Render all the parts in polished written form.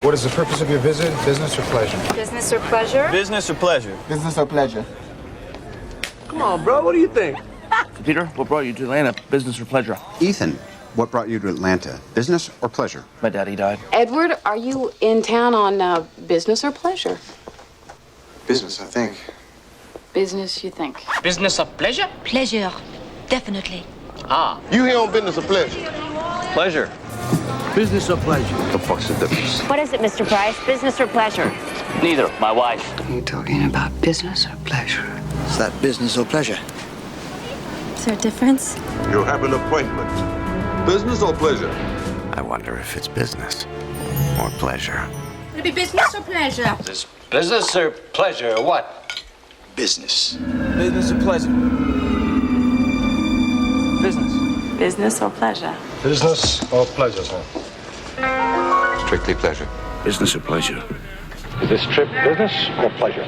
What is the purpose of your visit? Business or pleasure? Business or pleasure? Business or pleasure? Business or pleasure? Come on, bro. What do you think? Peter, what brought you to Atlanta? Business or pleasure? Ethan, what brought you to Atlanta? Business or pleasure? My daddy died. Edward, are you in town on business or pleasure? Business, I think. Business, you think? Business or pleasure? Pleasure, definitely. Ah. You here on business or pleasure? Pleasure. Business or pleasure? The fuck's the difference? What is it, Mr. Price? Business or pleasure? Neither. My wife. Are you talking about business or pleasure? Is that business or pleasure? Is there a difference? You have an appointment. Business or pleasure? I wonder if it's business or pleasure. Would it be business or pleasure? Is business or pleasure or what? Business. Business or pleasure? Business. Business or pleasure? Business or pleasure, sir? Strictly pleasure. Business or pleasure? Is this trip business or pleasure?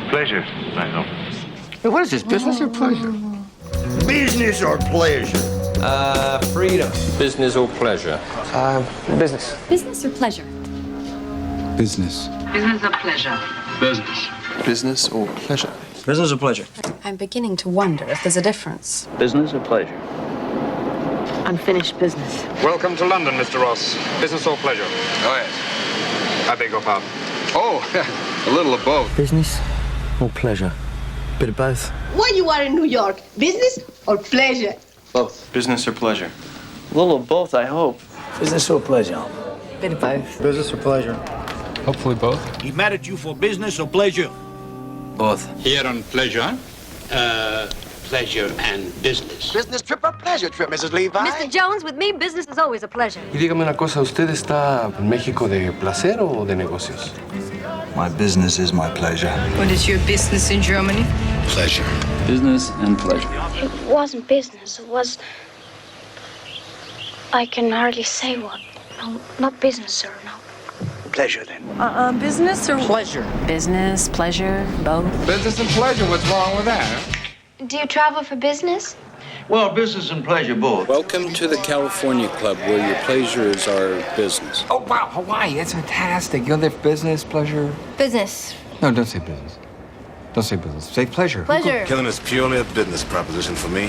Pleasure, I know. Hey, what is this, business or pleasure? Business or pleasure? Freedom. Business or pleasure? Business. Business or pleasure? Business. Business or pleasure? Business. Business or pleasure? Business or pleasure? I'm beginning to wonder if there's a difference. Business or pleasure? Unfinished business. Welcome to London, Mr. Ross. Business or pleasure? Oh, yes. I beg your pardon. Oh, a little of both. Business or pleasure? Bit of both. When you are in New York, business or pleasure? Both. Business or pleasure? A little of both, I hope. Business or pleasure? Bit of both. Business or pleasure? Hopefully both. He mad at you for business or pleasure? Both. Here on pleasure, pleasure and business. Business trip or pleasure trip, Mrs. Levi? Mr. Jones, with me, business is always a pleasure. Y dígame una cosa, ¿usted está en México de placer o de negocios? My business is my pleasure. What is your business in Germany? Pleasure. Business and pleasure. It wasn't business. It was... I can hardly say what. No, not business, sir, no. Pleasure, then. Business or Pleasure. business, pleasure, both? Business and pleasure, what's wrong with that? Do you travel for business? Well, business and pleasure both. Welcome to the California Club, where your pleasures are business. Oh, wow, Hawaii, that's fantastic. You go there for business, pleasure? Business. No, don't say business. Don't say business. Say pleasure. Pleasure. Killing is purely a business proposition for me.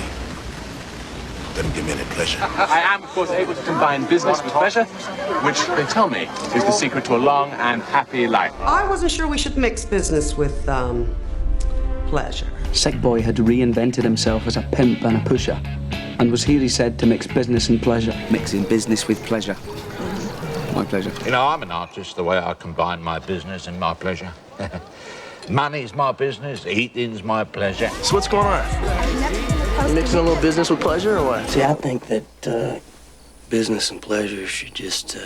Doesn't give me any pleasure. I am, of course, able to combine business with pleasure, which they tell me is the secret to a long and happy life. I wasn't sure we should mix business with, pleasure. Sick boy had reinvented himself as a pimp and a pusher, and was here, he said, to mix business and pleasure. Mixing business with pleasure. My pleasure. You know, I'm an artist, the way I combine my business and my pleasure. Money's my business, eating's my pleasure. So what's going on? You mixing a little business with pleasure or what? See, I think that business and pleasure should just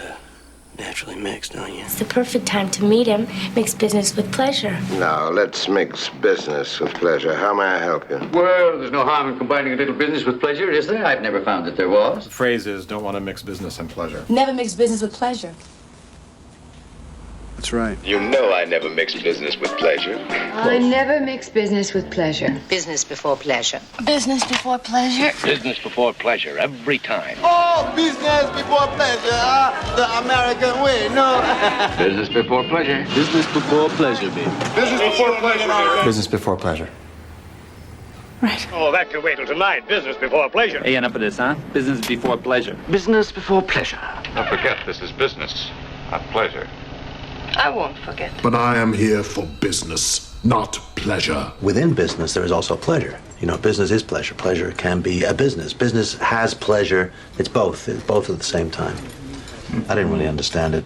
naturally mix, don't you? It's the perfect time to meet him. Mix business with pleasure. Now, let's mix business with pleasure. How may I help you? Well, there's no harm in combining a little business with pleasure, is there? I've never found that there was. The phrase is, don't want to mix business and pleasure. Never mix business with pleasure. That's right. You know I never mix business with pleasure. I never mix business with pleasure. Business before pleasure. Business before pleasure. Business before pleasure, every time. Oh, business before pleasure. The American way, no. Business before pleasure. Business before pleasure, baby. Business before pleasure. Business before pleasure. Oh, that can wait till tonight. Business before pleasure. Hey, enough of this, huh? Business before pleasure. Business before pleasure. Don't forget, this is business, not pleasure. I won't forget. But I am here for business, not pleasure. Within business, there is also pleasure. You know, business is pleasure. Pleasure can be a business. Business has pleasure. It's both. It's both at the same time. I didn't really understand it.